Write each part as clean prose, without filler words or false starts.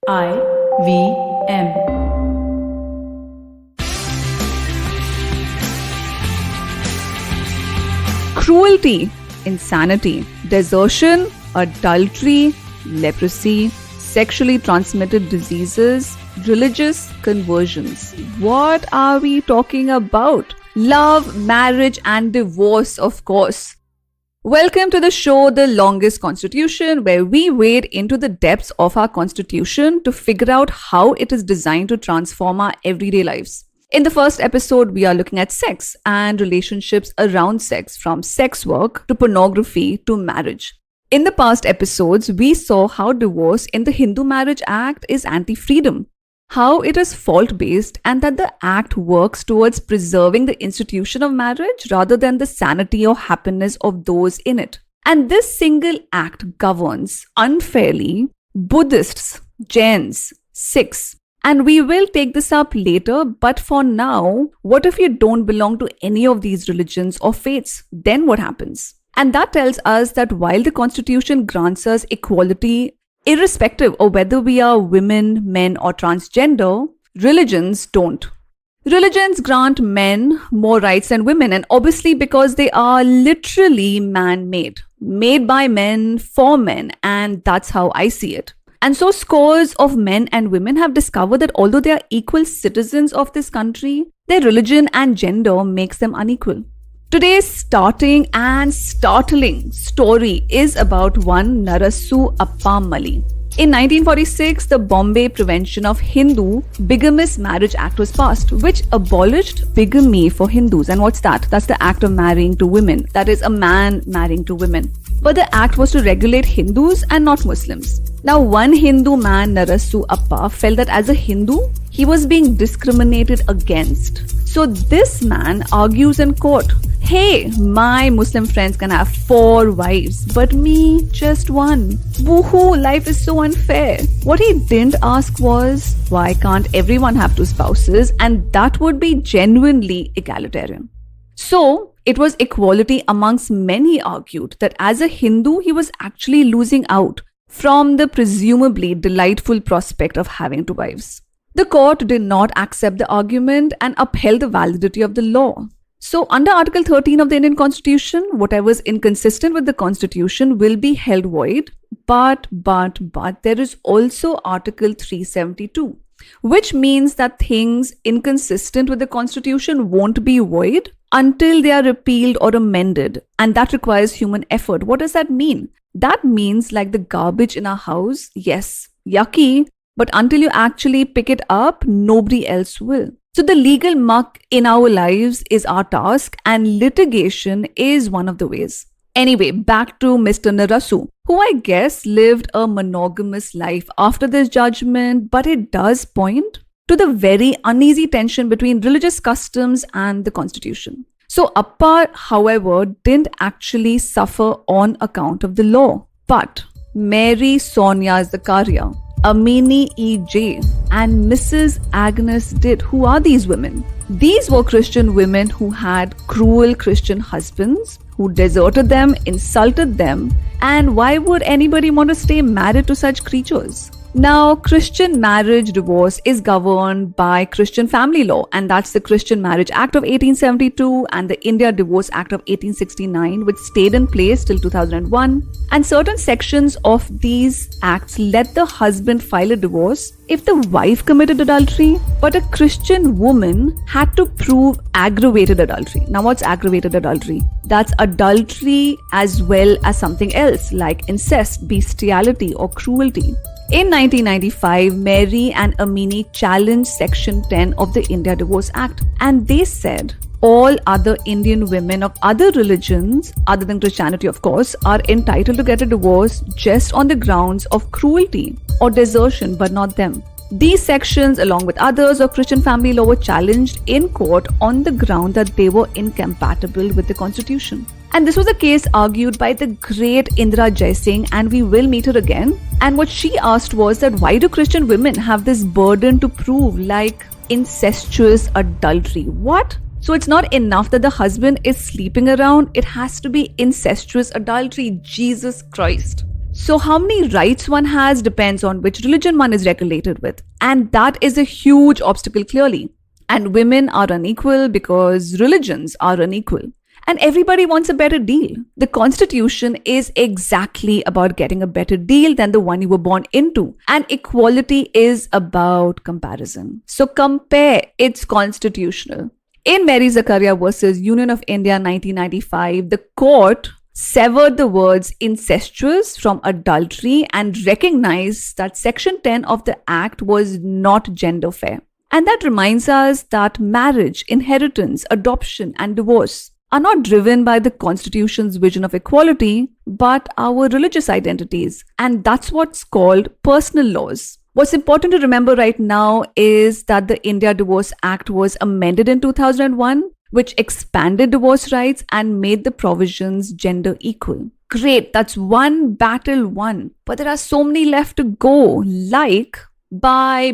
IVM. Cruelty, insanity, desertion, adultery, leprosy, sexually transmitted diseases, religious conversions. What are we talking about? Love, marriage, and divorce, of course. Welcome to the show, The Longest Constitution, where we wade into the depths of our constitution to figure out how it is designed to transform our everyday lives. In the first episode, we are looking at sex and relationships around sex, from sex work to pornography to marriage. In the past episodes, we saw how divorce in the Hindu Marriage Act is anti-freedom, how it is fault-based, and that the act works towards preserving the institution of marriage rather than the sanity or happiness of those in it. And this single act governs unfairly Buddhists, Jains, Sikhs. And we will take this up later, but for now, what if you don't belong to any of these religions or faiths? Then what happens? And that tells us that while the Constitution grants us equality, irrespective of whether we are women, men, or transgender, religions don't. Religions grant men more rights than women, and obviously because they are literally man-made, made by men for men, and that's how I see it. And so scores of men and women have discovered that although they are equal citizens of this country, their religion and gender makes them unequal. Today's starting and startling story is about one Narasu Appamalli. In 1946, the Bombay Prevention of Hindu Bigamous Marriage Act was passed, which abolished bigamy for Hindus. And what's that? That's the act of marrying two women. That is, a man marrying two women. But the act was to regulate Hindus and not Muslims. Now, one Hindu man, Narasu Appa, felt that as a Hindu, he was being discriminated against. So this man argues in court, hey, my Muslim friends can have 4 wives, but me, just 1. Woohoo, life is so unfair. What he didn't ask was, why can't everyone have 2 spouses? And that would be genuinely egalitarian. So, it was equality amongst men, he argued, that as a Hindu, he was actually losing out from the presumably delightful prospect of having 2 wives. The court did not accept the argument and upheld the validity of the law. So under Article 13 of the Indian Constitution, whatever is inconsistent with the Constitution will be held void. But there is also Article 372, which means that things inconsistent with the Constitution won't be void until they are repealed or amended. And that requires human effort. What does that mean? That means like the garbage in our house, yes, yucky, but until you actually pick it up, nobody else will. So the legal muck in our lives is our task, and litigation is one of the ways. Anyway, back to Mr. Narasu, who I guess lived a monogamous life after this judgment, but it does point to the very uneasy tension between religious customs and the Constitution. So Appa, however, didn't actually suffer on account of the law. But Mary Sonia Zakaria, Amini E.J. and Mrs. Agnes did. Who are these women? These were Christian women who had cruel Christian husbands who deserted them, insulted them, and why would anybody want to stay married to such creatures? Now, Christian marriage divorce is governed by Christian family law, and that's the Christian Marriage Act of 1872 and the India Divorce Act of 1869, which stayed in place till 2001. And certain sections of these acts let the husband file a divorce if the wife committed adultery, but a Christian woman had to prove aggravated adultery. Now, what's aggravated adultery? That's adultery as well as something else like incest, bestiality, or cruelty. In 1995, Mary and Amini challenged Section 10 of the India Divorce Act, and they said all other Indian women of other religions, other than Christianity of course, are entitled to get a divorce just on the grounds of cruelty or desertion, but not them. These sections, along with others of Christian family law, were challenged in court on the ground that they were incompatible with the Constitution. And this was a case argued by the great Indira Jaising, and we will meet her again. And what she asked was that why do Christian women have this burden to prove, like incestuous adultery? What? So it's not enough that the husband is sleeping around, it has to be incestuous adultery. Jesus Christ. So how many rights one has depends on which religion one is regulated with. And that is a huge obstacle clearly. And women are unequal because religions are unequal. And everybody wants a better deal. The constitution is exactly about getting a better deal than the one you were born into. And equality is about comparison. So compare, it's constitutional. In Mary Zakaria versus Union of India 1995, the court severed the words incestuous from adultery and recognized that Section 10 of the Act was not gender fair. And that reminds us that marriage, inheritance, adoption, and divorce are not driven by the Constitution's vision of equality, but our religious identities. And that's what's called personal laws. What's important to remember right now is that the India Divorce Act was amended in 2001, which expanded divorce rights and made the provisions gender equal. Great, that's one battle won. But there are so many left to go, like bye.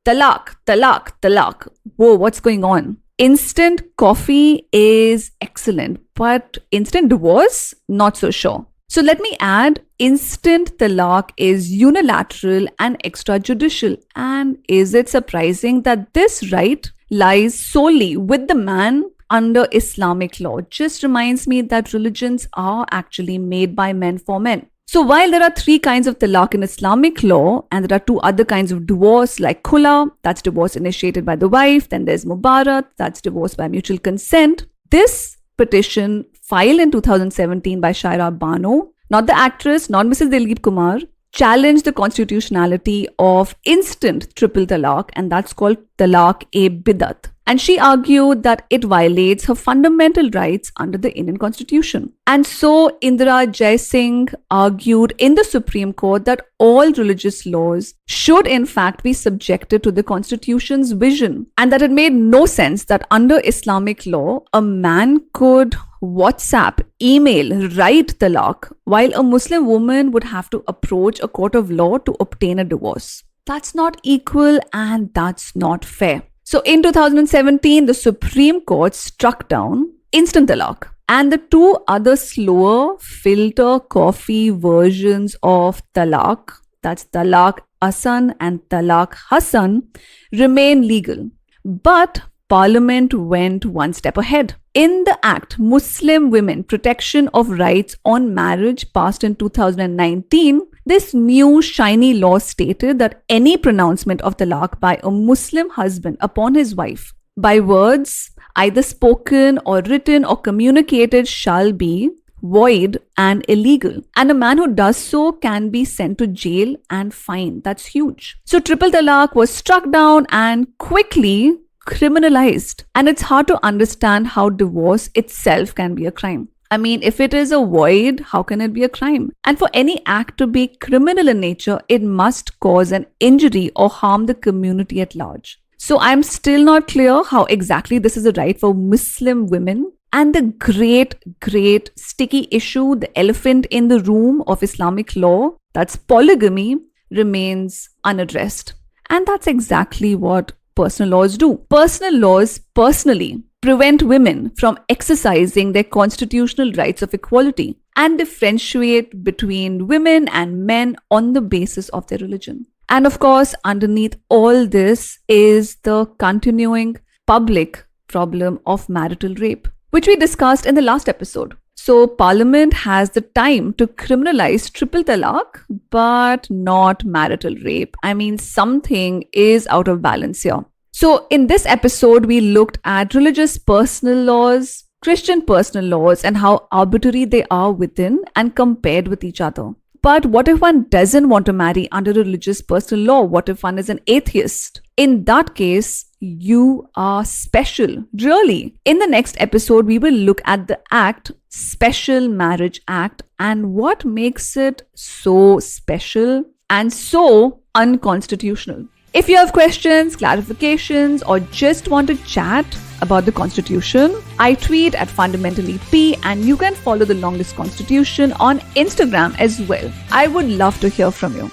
Talaq, talaq, talaq. Whoa, what's going on? Instant coffee is excellent, but instant divorce, not so sure. So let me add, instant talaq is unilateral and extrajudicial. And is it surprising that this right lies solely with the man under Islamic law? Just reminds me that religions are actually made by men for men. So while there are 3 kinds of talaq in Islamic law, and there are 2 other kinds of divorce like khula, that's divorce initiated by the wife, then there's mubarat, that's divorce by mutual consent. This petition filed in 2017 by Shaira Bano, not the actress, not Mrs. Dilip Kumar, challenged the constitutionality of instant triple talaq, and that's called talaq-e-bidat. And she argued that it violates her fundamental rights under the Indian Constitution. And so Indira Jai Singh argued in the Supreme Court that all religious laws should in fact be subjected to the Constitution's vision, and that it made no sense that under Islamic law, a man could WhatsApp, email, write talaq, while a Muslim woman would have to approach a court of law to obtain a divorce. That's not equal and that's not fair. So in 2017, the Supreme Court struck down instant talaq, and the 2 other slower filter coffee versions of talaq, that's talaq asan and talaq hasan, remain legal. But Parliament went one step ahead. In the Act, Muslim Women Protection of Rights on Marriage, passed in 2019, this new shiny law stated that any pronouncement of talaq by a Muslim husband upon his wife by words either spoken or written or communicated shall be void and illegal. And a man who does so can be sent to jail and fined. That's huge. So triple talaq was struck down and quickly criminalized. And it's hard to understand how divorce itself can be a crime. I mean, if it is a void, how can it be a crime? And for any act to be criminal in nature, it must cause an injury or harm the community at large. So I'm still not clear how exactly this is a right for Muslim women. And the great sticky issue, the elephant in the room of Islamic law, that's polygamy, remains unaddressed. And that's exactly what personal laws do. Personal laws personally prevent women from exercising their constitutional rights of equality and differentiate between women and men on the basis of their religion. And of course, underneath all this is the continuing public problem of marital rape, which we discussed in the last episode. So Parliament has the time to criminalize triple talaq, but not marital rape. I mean, something is out of balance here. So in this episode, we looked at religious personal laws, Christian personal laws, and how arbitrary they are within and compared with each other. But what if one doesn't want to marry under religious personal law? What if one is an atheist? In that case, you are special, really. In the next episode, we will look at the Act, Special Marriage Act, and what makes it so special and so unconstitutional. If you have questions, clarifications, or just want to chat about the Constitution, I tweet at FundamentallyP, and you can follow the Longest Constitution on Instagram as well. I would love to hear from you.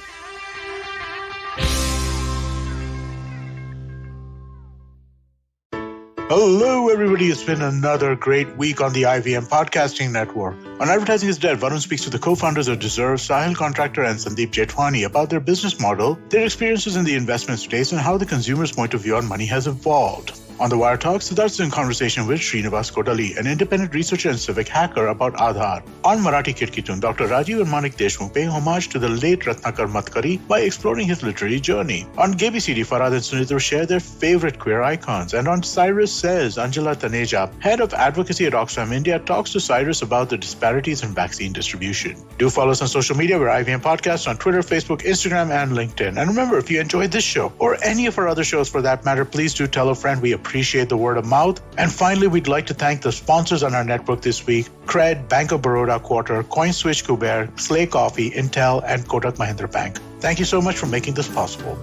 Hello, everybody. It's been another great week on the IVM Podcasting Network. On Advertising is Dead, Varun speaks to the co-founders of Deserve, Sahil Contractor and Sandeep Jethwani about their business model, their experiences in the investment space, and how the consumer's point of view on money has evolved. On the Wire Talk, Siddharth's in conversation with Srinivas Kodali, an independent researcher and civic hacker, about Aadhaar. On Marathi Kirkitun, Dr. Rajiv and Manik Deshmukh pay homage to the late Ratnakar Matkari by exploring his literary journey. On GBCD, Farhad and Sunitro share their favorite queer icons. And on Cyrus Says, Anjala Taneja, head of advocacy at Oxfam India, talks to Cyrus about the disparities in vaccine distribution. Do follow us on social media. We're IVM Podcast on Twitter, Facebook, Instagram, and LinkedIn. And remember, if you enjoyed this show, or any of our other shows for that matter, please do tell a friend. We appreciate the word of mouth. And finally, we'd like to thank the sponsors on our network this week: Cred, Bank of Baroda Quarter, CoinSwitch Kuber, Slay Coffee, Intel, and Kotak Mahindra Bank. Thank you so much for making this possible.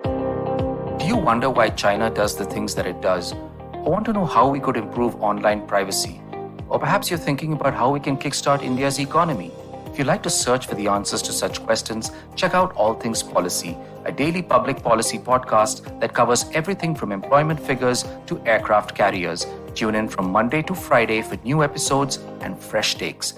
Do you wonder why China does the things that it does? Or want to know how we could improve online privacy? Or perhaps you're thinking about how we can kickstart India's economy. If you'd like to search for the answers to such questions, check out All Things Policy, a daily public policy podcast that covers everything from employment figures to aircraft carriers. Tune in from Monday to Friday for new episodes and fresh takes.